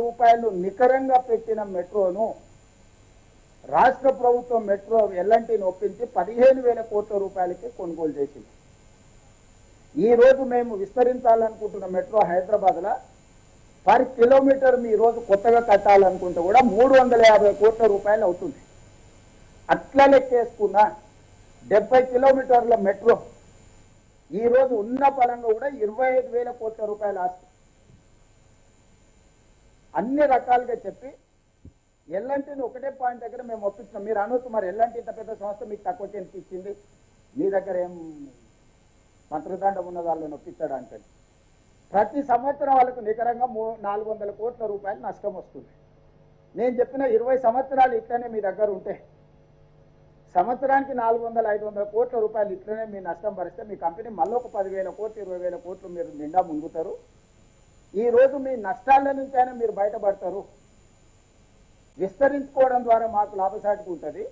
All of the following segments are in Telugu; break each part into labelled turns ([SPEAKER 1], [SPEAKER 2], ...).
[SPEAKER 1] రూపాయలు నికరంగా పెట్టిన మెట్రోను రాష్ట్ర ప్రభుత్వం మెట్రో ఎల్ఎన్టీని ఒప్పించి 15,000 కోట్ల రూపాయలకి కొనుగోలు చేసింది. ఈ రోజు మేము విస్తరించాలనుకుంటున్న మెట్రో హైదరాబాద్లో పర్ కిలోమీటర్ మీ రోజు కొత్తగా కట్టాలనుకుంటే కూడా 350 కోట్ల రూపాయలు అవుతుంది. అట్లా లెక్కేసుకున్న 70 కిలోమీటర్ల మెట్రో ఈ రోజు ఉన్న పరంగా కూడా 25,000 కోట్ల రూపాయలు ఆస్తి. అన్ని రకాలుగా చెప్పి ఎల్ఎన్టీని ఒకటే పాయింట్ దగ్గర మేము ఒప్పించాం. మీరు అనొచ్చు, మరి ఎల్ఎన్టీ ఇంత పెద్ద సంస్థ మీకు తక్కువ చేసి ఇచ్చింది, మీ దగ్గర ఏం మంత్రదండం ఉన్న వాళ్ళని ఒప్పించడానికి. ప్రతి సంవత్సరం వాళ్ళకు నికరంగా 400 కోట్ల రూపాయలు నష్టం వస్తుంది. నేను చెప్పిన 20 సంవత్సరాలు ఇట్లనే మీ దగ్గర ఉంటే సంవత్సరానికి 400-500 కోట్ల రూపాయలు ఇట్లనే మీ నష్టం భరిస్తే మీ కంపెనీ మళ్ళీ ఒక 10,000 కోట్లు 20,000 కోట్లు మీరు నిండా ముంగుతారు. ఈ రోజు మీ నష్టాల నుంచి అయినా మీరు బయటపడతారు. విస్తరించుకోవడం ద్వారా మాకు లాభసాటిగా ఉంటుంది.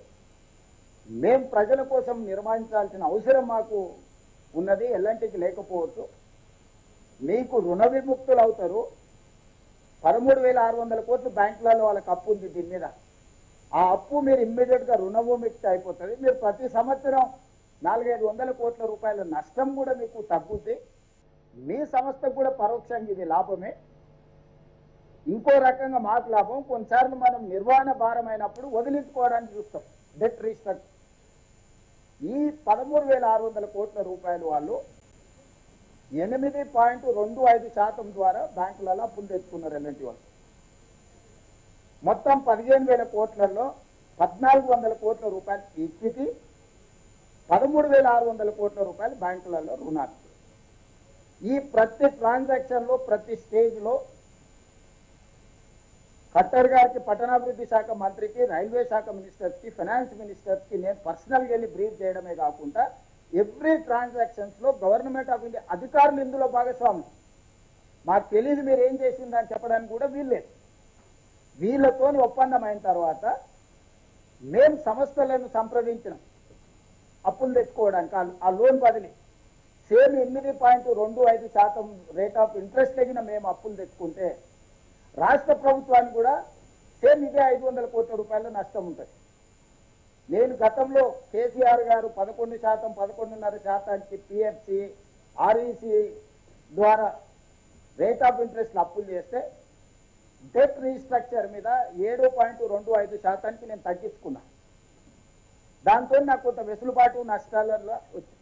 [SPEAKER 1] మేము ప్రజల కోసం నిర్వహించాల్సిన అవసరం మాకు ఉన్నది, ఎల్ఎన్టీకి లేకపోవచ్చు. మీకు రుణ విముక్తులు అవుతారు. 13,600 కోట్లు బ్యాంకులలో వాళ్ళకి అప్పు ఉంది. దీని మీద ఆ అప్పు మీరు ఇమ్మీడియట్గా రుణ విముక్తి అయిపోతుంది. మీరు ప్రతి సంవత్సరం 400-500 కోట్ల రూపాయల నష్టం కూడా మీకు తగ్గుద్ది. మీ సంస్థకు కూడా పరోక్షంగా ఇది లాభమే. ఇంకో రకంగా మాకు లాభం. కొన్నిసార్లు మనం నిర్వహణ భారం అయినప్పుడు వదిలించుకోవడానికి చూస్తాం, డెట్ రీస్ట్రక్చర్. ఈ 13,600 కోట్ల రూపాయలు వాళ్ళు 8.25% ద్వారా బ్యాంకులలో అప్పులు తెచ్చుకున్నారు. ఎల్ఎన్టీ వాళ్ళు మొత్తం 15,000 కోట్లలో 1,400 కోట్ల రూపాయలు ఈక్విటీ, 13,600 కోట్ల రూపాయలు బ్యాంకులలో రుణాలు. ఈ ప్రతి ట్రాన్సాక్షన్లో ప్రతి స్టేజ్లో ఖట్టర్ గారికి, పట్టణాభివృద్ధి శాఖ మంత్రికి, రైల్వే శాఖ మినిస్టర్స్కి, ఫైనాన్స్ మినిస్టర్స్కి నేను పర్సనల్గా వెళ్ళి బ్రీఫ్ చేయడమే కాకుండా ఎవ్రీ ట్రాన్సాక్షన్స్లో గవర్నమెంట్ ఆఫ్ ఇండియా అధికారులు ఇందులో భాగస్వామి. మాకు తెలియదు మీరు ఏం చేసిందని చెప్పడానికి కూడా వీల్లేదు. వీళ్ళతో ఒప్పందం అయిన తర్వాత మేము సంస్థలను సంప్రదించినాం అప్పులు తెచ్చుకోవడానికి. ఆ లోన్ బదిలీ సేమ్ 8.25% రేట్ ఆఫ్ ఇంట్రెస్ట్ తగిన మేము అప్పులు తెచ్చుకుంటే రాష్ట్ర ప్రభుత్వానికి కూడా సేమ్ ఇదే 500 కోట్ల రూపాయల నష్టం ఉంటుంది. నేను గతంలో కేసీఆర్ గారు 11%, 11.5% పిఎఫ్సి, ఆర్ఈసి ద్వారా రేట్ ఆఫ్ ఇంట్రెస్ట్ అప్పులు చేస్తే డెట్ రీస్ట్రక్చర్ మీద 7.25%కి నేను తగ్గించుకున్నా. దాంతో నాకు కొంత వెసులుబాటు నష్టాలలో వచ్చింది.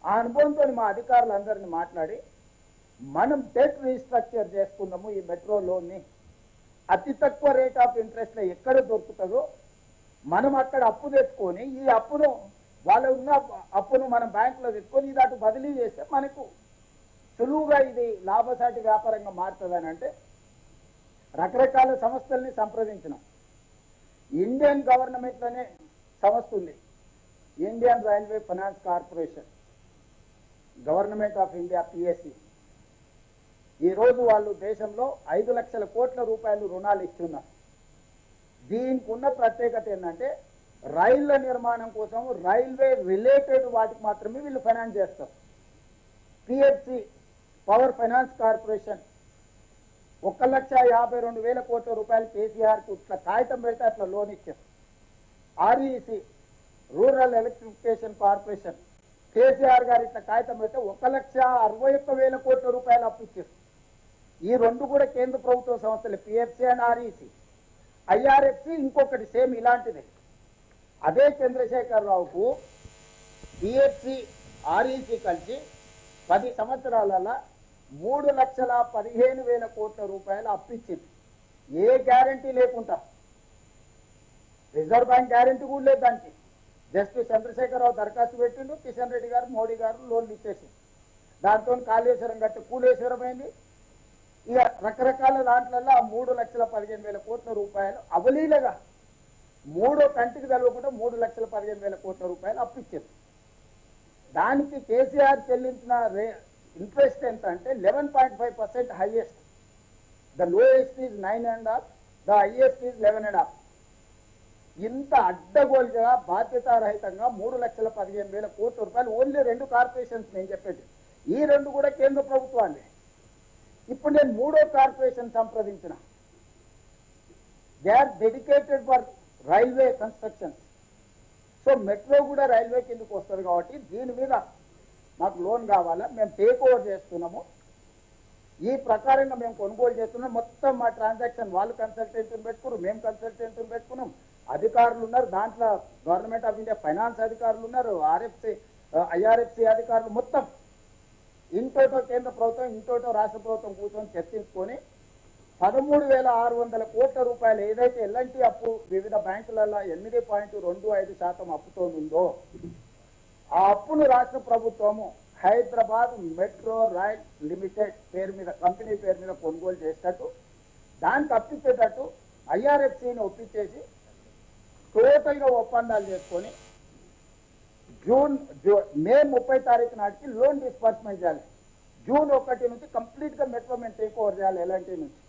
[SPEAKER 1] ఆ అనుభవంతో మా అధికారులందరినీ మాట్లాడి మనం డెట్ రీస్ట్రక్చర్ చేసుకుందాము, ఈ మెట్రో లోన్ని అతి తక్కువ రేట్ ఆఫ్ ఇంట్రెస్ట్లో ఎక్కడ దొరుకుతుందో మనం అక్కడ అప్పు తెచ్చుకొని ఈ అప్పును వాళ్ళు ఉన్న అప్పును మనం బ్యాంకులో తెచ్చుకొని ఇది అటు బదిలీ చేస్తే మనకు సులువుగా ఇది లాభసాటి వ్యాపారంగా మారుతుందని అంటే రకరకాల సంస్థల్ని సంప్రదించినాం. ఇండియన్ గవర్నమెంట్లోనే సంస్థ ఉంది, Indian railway finance corporation, government of India PSC. ఈరోజు వాళ్ళు దేశంలో 5 లక్షల కోట్ల రూపాయలు రుణాలు ఇస్తున్నారు. దీనికి ఉన్న ప్రత్యేకత ఏంటంటే రైళ్ల నిర్మాణం కోసం రైల్వే రిలేటెడ్ వాటికి మాత్రమే వీళ్ళు ఫైనాన్స్ చేస్తారు. పిఎఫ్సి, పవర్ ఫైనాన్స్ కార్పొరేషన్ 1,52,000 కోట్ల రూపాయలు కేసీఆర్కి ఇట్లా కాగితం పెడితే అట్లా లోన్ ఇచ్చారు. REC, rural electrification corporation, KCR గారు ఇట్లా కాగితం పెడితే 1,61,000 కోట్ల రూపాయలు అప్పు ఇచ్చారు. ఈ రెండు కూడా కేంద్ర ప్రభుత్వ సంస్థలు, పిఎఫ్సి అండ్ ఆర్ఈసి. ఐఆర్ఎఫ్సి ఇంకొకటి సేమ్ ఇలాంటిదే. అదే చంద్రశేఖరరావుకు పిఎఫ్సి, ఆర్ఈసి కలిసి 10 సంవత్సరాలలో 3,15,000 కోట్ల రూపాయలు అప్పిచ్చింది. ఏ గ్యారంటీ లేకుండా, రిజర్వ్ బ్యాంక్ గ్యారంటీ కూడా లేదు దానికి. జస్ట్ చంద్రశేఖరరావు దరఖాస్తు పెట్టిండు, కిషన్ రెడ్డి గారు, మోడీ గారు లోన్లు ఇచ్చేసి దాంతో కాళేశ్వరం కట్టి కూలేశ్వరం అయింది. ఇక రకరకాల దాంట్లలో 3,15,000 కోట్ల రూపాయలు అవలీలగా మూడో కంటికి తెలవకుండా 3,15,000 కోట్ల రూపాయలు అప్పిచ్చారు. దానికి కేసీఆర్ చెల్లించిన ఇంట్రెస్ట్ ఎంత అంటే 11.5% highest. The lowest is 9.5, the highest is 11.5. ఇంత అడ్డగోలుగా బాధ్యతారహితంగా 3,15,000 కోట్ల రూపాయలు ఓన్లీ 2 కార్పొరేషన్స్ నేను చెప్పేది. ఈ 2 కూడా కేంద్ర ప్రభుత్వాన్ని. ఇప్పుడు నేను 3వ కార్పొరేషన్ సంప్రదించిన they are dedicated for railway constructions. So metro కూడా రైల్వే కిందకు వస్తుంది కాబట్టి దీని మీద మాకు లోన్ కావాలా, మేము టేక్ ఓవర్ చేస్తున్నాము, ఈ ప్రకారంగా మేము కొనుగోలు చేస్తున్నాం. మొత్తం మా ట్రాన్సాక్షన్ వాళ్ళు కన్సల్టెంట్ని పెట్టుకున్నారు, మేము కన్సల్టెంట్ని పెట్టుకున్నాం, అధికారులు ఉన్నారు, దాంట్లో గవర్నమెంట్ ఆఫ్ ఇండియా ఫైనాన్స్ అధికారులు ఉన్నారు, ఐఆర్ఎఫ్సి అధికారులు, మొత్తం ఇంటోటో కేంద్ర ప్రభుత్వం ఇంటోటో రాష్ట్ర ప్రభుత్వం కూర్చొని చర్చించుకొని 13,600 కోట్ల రూపాయలు ఏదైతే ఎల్ఎన్టీ అప్పు వివిధ బ్యాంకులలో 8.25% అప్పుతో ఉందో ఆ అప్పును రాష్ట్ర ప్రభుత్వము హైదరాబాద్ మెట్రో రైల్ లిమిటెడ్ పేరు మీద, కంపెనీ పేరు మీద కొనుగోలు చేసేటట్టు, దానికి అప్పించేటట్టు ఐఆర్ఎఫ్సిని ఒప్పించేసి టోటల్గా ఒప్పందాలు చేసుకొని మే 30 తారీఖు నాటికి లోన్ డిస్బర్స్మెంట్ చేయాలి. జూన్ 1 నుంచి కంప్లీట్గా మెట్రో మేము టేక్ ఓవర్ చేయాలి ఎల్ఎన్టీ నుంచి.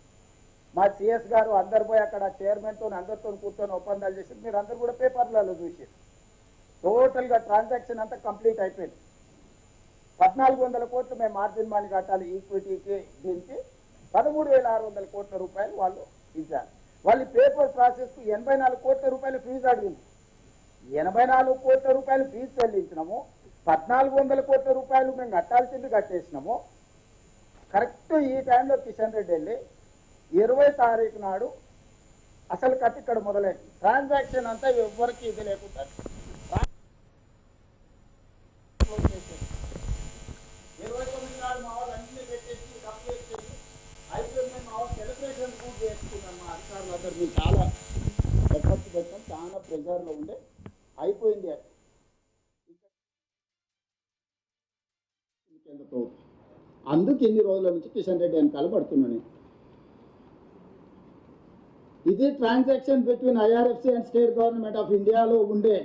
[SPEAKER 1] మా సిఎస్ గారు అందరు పోయి అక్కడ చైర్మన్తో అందరితో కూర్చొని ఒప్పందాలు చేసి మీరు అందరు కూడా పేపర్లలో చూసి టోటల్గా ట్రాన్సాక్షన్ అంతా కంప్లీట్ అయిపోయింది. 1,400 కోట్లు మేము మార్జిన్ మనీ కట్టాలి ఈక్విటీకి, దీనికి 13,600 కోట్ల రూపాయలు వాళ్ళు ఇచ్చారు. వాళ్ళు పేపర్ ప్రాసెస్కు 84 కోట్ల రూపాయలు ఫీజు అడిగింది. 84 కోట్ల రూపాయలు ఫీజు చెల్లించినాము, 1,400 కోట్ల రూపాయలు మేము కట్టాల్సింది కట్టేసినాము. కరెక్ట్ ఈ టైంలో కిషన్ రెడ్డి వెళ్ళి 20 తారీఖు నాడు అసలు కట్టి ఇక్కడ మొదలైంది. ట్రాన్సాక్షన్ అంతా ఎవరికి ఇది లేకుండా 29 నాడు మా వాళ్ళు అన్ని పెట్టేసి కంప్లీట్ చేసి అయిపోయింది. మా వాళ్ళు సెలబ్రేషన్ కూడా చేసుకున్నాం. మా అధికారులు అందరూ మేము చాలా ఎఫర్ట్స్ పెట్టాం, చాలా ప్రెజర్లో ఉండే అయిపోయింది. అందుకు ఎన్ని రోజుల నుంచి కిషన్ రెడ్డి అని కలబడుతున్నాను. ఇది transaction between IRFC and state government of ఇండియాలో ఉండే